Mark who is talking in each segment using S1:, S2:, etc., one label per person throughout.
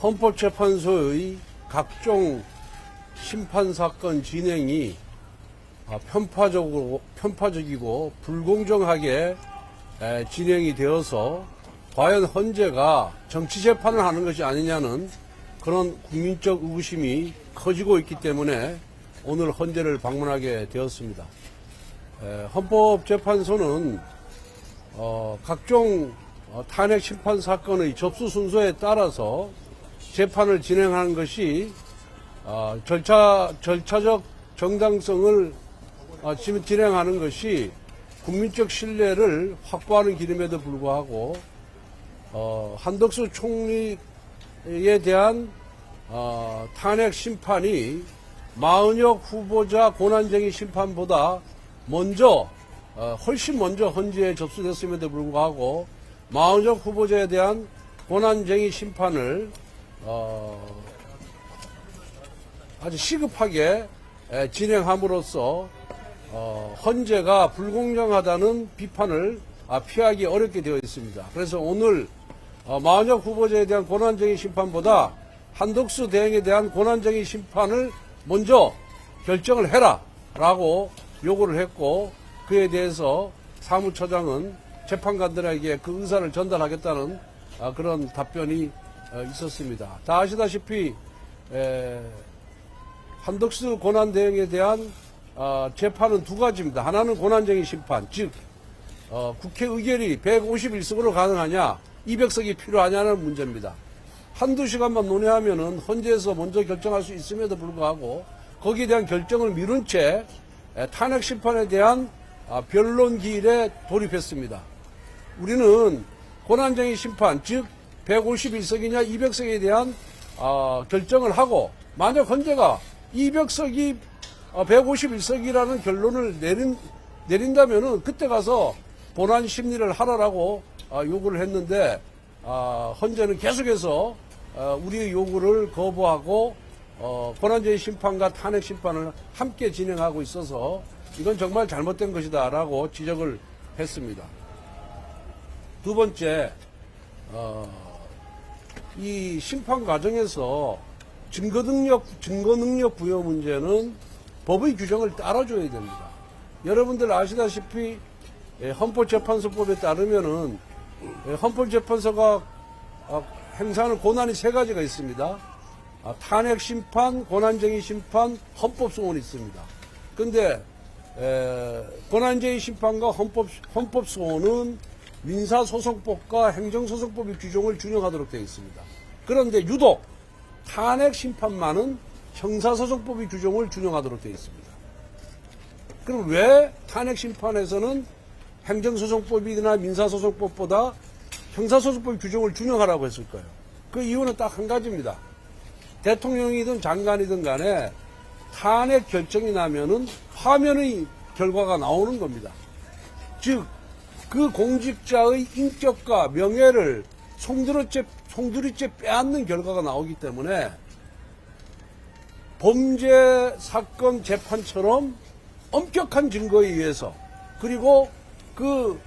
S1: 헌법재판소의 각종 심판사건 진행이 편파적이고 불공정하게 진행이 되어서 과연 헌재가 정치재판을 하는 것이 아니냐는 그런 국민적 의구심이 커지고 있기 때문에 오늘 헌재를 방문하게 되었습니다. 헌법재판소는 각종 탄핵 심판 사건의 접수 순서에 따라서 재판을 진행하는 것이 절차적 정당성을 진행하는 것이 국민적 신뢰를 확보하는 길임에도 불구하고 한덕수 총리에 대한 탄핵 심판이 마은혁 후보자 권한쟁의 심판보다 훨씬 먼저 헌재에 접수됐음에도 불구하고 마은혁 후보자에 대한 권한쟁의 심판을 아주 시급하게 진행함으로써 헌재가 불공정하다는 비판을 피하기 어렵게 되어 있습니다. 그래서 오늘 마은혁 후보자에 대한 권한쟁의 심판보다 한덕수 대행에 대한 권한쟁의 심판을 먼저 결정을 해라 라고 요구를 했고, 그에 대해서 사무처장은 재판관들에게 그 의사를 전달하겠다는 그런 답변이 있었습니다. 다 아시다시피 한덕수 권한대행에 대한 재판은 두 가지입니다. 하나는 권한쟁의 심판, 즉 국회 의결이 151석으로 가능하냐, 200석이 필요하냐는 문제입니다. 한두 시간만 논의하면은 헌재에서 먼저 결정할 수 있음에도 불구하고 거기에 대한 결정을 미룬 채 탄핵 심판에 대한 변론 기일에 돌입했습니다. 우리는 권한쟁의 심판, 즉 151석이냐 200석에 대한 결정을 하고, 만약 헌재가 200석이 151석이라는 결론을 내린다면은 그때 가서 본안 심리를 하라라고 요구를 했는데, 헌재는 계속해서 우리의 요구를 거부하고 권한쟁의 심판과 탄핵 심판을 함께 진행하고 있어서 이건 정말 잘못된 것이다 라고 지적을 했습니다. 두 번째, 이 심판 과정에서 증거능력 부여 문제는 법의 규정을 따라줘야 됩니다. 여러분들 아시다시피 헌법재판소법에 따르면은 헌법재판소가 행사하는 권한이 세 가지가 있습니다. 탄핵 심판, 권한쟁의 심판, 헌법소원이 있습니다. 근데 권한쟁의 심판과 헌법소원은 민사소송법과 행정소송법의 규정을 준용하도록 되어 있습니다. 그런데 유독 탄핵 심판만은 형사소송법의 규정을 준용하도록 되어 있습니다. 그럼 왜 탄핵 심판에서는 행정소송법이나 민사소송법보다 형사소송법 규정을 준용하라고 했을까요? 그 이유는 딱 한 가지입니다. 대통령이든 장관이든 간에 탄핵 결정이 나면은 파면의 결과가 나오는 겁니다. 즉, 그 공직자의 인격과 명예를 송두리째 빼앗는 결과가 나오기 때문에 범죄 사건 재판처럼 엄격한 증거에 의해서, 그리고 그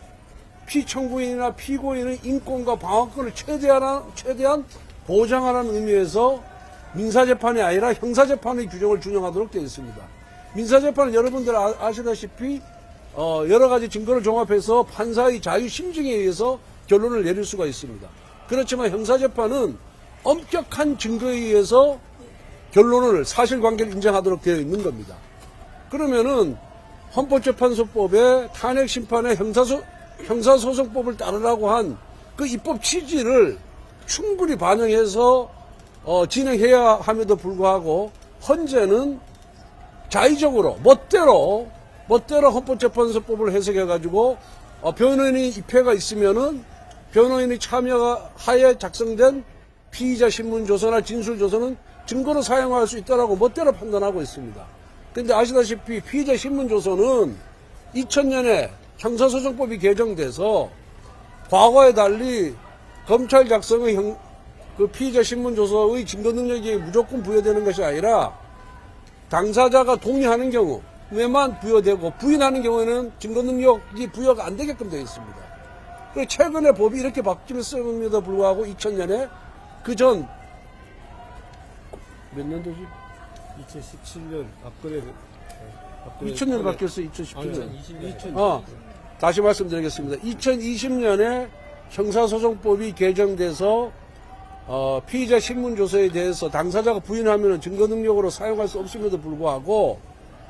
S1: 피청구인이나 피고인의 인권과 방어권을 최대한 보장하라는 의미에서 민사재판이 아니라 형사재판의 규정을 준용하도록 되어 있습니다. 민사재판은 여러분들 아시다시피 여러 가지 증거를 종합해서 판사의 자유심증에 의해서 결론을 내릴 수가 있습니다. 그렇지만 형사재판은 엄격한 증거에 의해서 결론을, 사실관계를 인정하도록 되어 있는 겁니다. 그러면은 헌법재판소법에 탄핵심판의 형사소송법을 따르라고 한 그 입법 취지를 충분히 반영해서 진행해야 함에도 불구하고 헌재는 자의적으로 멋대로 헌법재판소법을 해석해가지고 변호인이 입회가 있으면은 변호인의 참여하에 작성된 피의자 신문조서나 진술조서는 증거로 사용할 수 있다라고 멋대로 판단하고 있습니다. 근데 아시다시피 피의자 신문조서는 2000년에 형사소송법이 개정돼서 과거에 달리 검찰 작성의 그 피의자 신문조서의 증거 능력이 무조건 부여되는 것이 아니라 당사자가 동의하는 경우, 외만 부여되고 부인하는 경우에는 증거능력이 부여가 안 되게끔 되어 있습니다. 그리고 최근에 법이 이렇게 바뀌었음에도 불구하고 2000년에 그전 몇 년도지?
S2: 2017년 박근혜
S1: 2000년 바뀌었어요. 2017년.
S2: 2020년.
S1: 다시 말씀드리겠습니다. 2020년에 형사소송법이 개정돼서 피의자 신문조서에 대해서 당사자가 부인하면 증거능력으로 사용할 수 없음에도 불구하고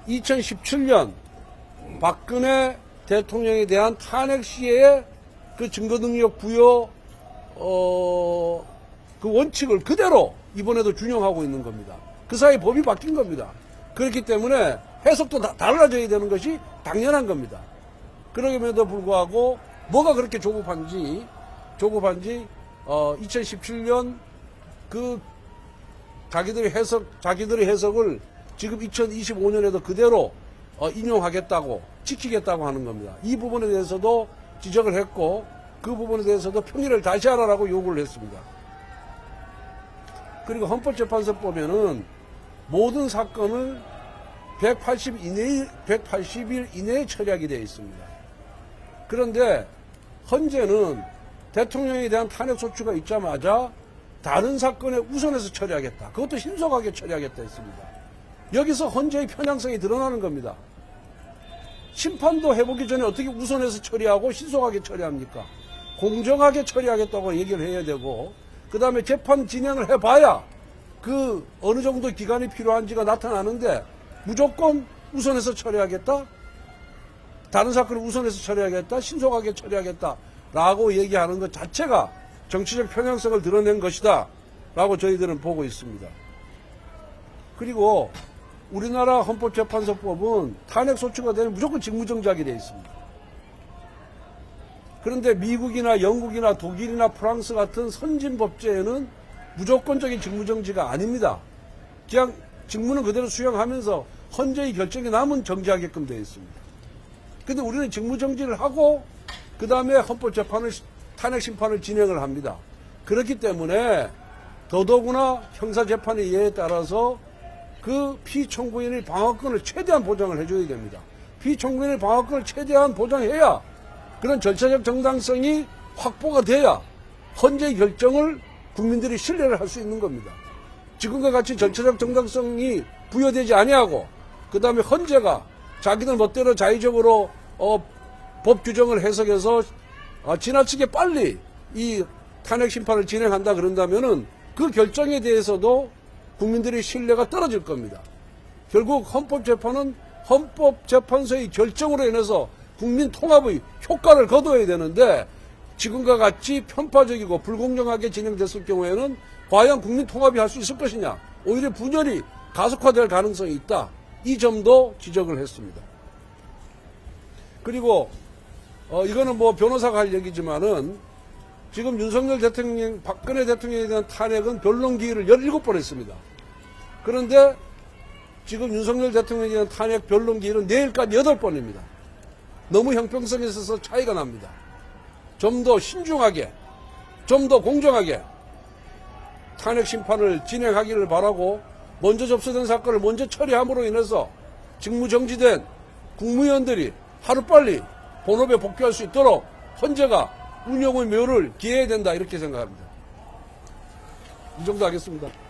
S1: 2017년 박근혜 대통령에 대한 탄핵 시에 그 증거능력 부여 그 원칙을 그대로 이번에도 준용하고 있는 겁니다. 그 사이 법이 바뀐 겁니다. 그렇기 때문에 해석도 달라져야 되는 것이 당연한 겁니다. 그럼에도 불구하고 뭐가 그렇게 조급한지 2017년 그 자기들의 해석을 지금 2025년에도 그대로 인용하겠다고 지키겠다고 하는 겁니다. 이 부분에 대해서도 지적을 했고 그 부분에 대해서도 평의를 다시 하라고 요구를 했습니다. 그리고 헌법재판소법에는 모든 사건을 180일 이내에 처리하게 되어 있습니다. 그런데 헌재는 대통령에 대한 탄핵 소추가 있자마자 다른 사건에 우선해서 처리하겠다. 그것도 신속하게 처리하겠다 했습니다. 여기서 헌재의 편향성이 드러나는 겁니다. 심판도 해보기 전에 어떻게 우선해서 처리하고 신속하게 처리합니까? 공정하게 처리하겠다고 얘기를 해야 되고 그 다음에 재판 진행을 해봐야 그 어느 정도 기간이 필요한지가 나타나는데 무조건 우선해서 처리하겠다? 다른 사건을 우선해서 처리하겠다? 신속하게 처리하겠다? 라고 얘기하는 것 자체가 정치적 편향성을 드러낸 것이다 라고 저희들은 보고 있습니다. 그리고 우리나라 헌법재판소법은 탄핵소추가 되면 무조건 직무정지하게 되어 있습니다. 그런데 미국이나 영국이나 독일이나 프랑스 같은 선진법제에는 무조건적인 직무정지가 아닙니다. 그냥 직무는 그대로 수행하면서 헌재의 결정이 나면 정지하게끔 되어 있습니다. 근데 우리는 직무정지를 하고 그 다음에 헌법재판을 탄핵심판을 진행을 합니다. 그렇기 때문에 더더구나 형사재판의 예에 따라서 그 피청구인의 방어권을 최대한 보장을 해줘야 됩니다. 피청구인의 방어권을 최대한 보장해야 그런 절차적 정당성이 확보가 돼야 헌재의 결정을 국민들이 신뢰를 할 수 있는 겁니다. 지금과 같이 절차적 정당성이 부여되지 아니하고 그 다음에 헌재가 자기들 멋대로 자의적으로 법 규정을 해석해서 지나치게 빨리 이 탄핵 심판을 진행한다 그런다면은 그 결정에 대해서도 국민들의 신뢰가 떨어질 겁니다. 결국 헌법재판은 헌법재판소의 결정으로 인해서 국민 통합의 효과를 거둬야 되는데 지금과 같이 편파적이고 불공정하게 진행됐을 경우에는 과연 국민 통합이 할 수 있을 것이냐, 오히려 분열이 가속화될 가능성이 있다. 이 점도 지적을 했습니다. 그리고 이거는 뭐 변호사가 할 얘기지만은 지금 윤석열 대통령, 박근혜 대통령에 대한 탄핵은 변론 기일을 17번 했습니다. 그런데 지금 윤석열 대통령에 대한 탄핵 변론 기일은 내일까지 8번입니다. 너무 형평성에 있어서 차이가 납니다. 좀 더 신중하게, 좀 더 공정하게 탄핵 심판을 진행하기를 바라고 먼저 접수된 사건을 먼저 처리함으로 인해서 직무정지된 국무위원들이 하루빨리 본업에 복귀할 수 있도록 헌재가 운영의 묘를 기해야 된다 이렇게 생각합니다. 이 정도 하겠습니다.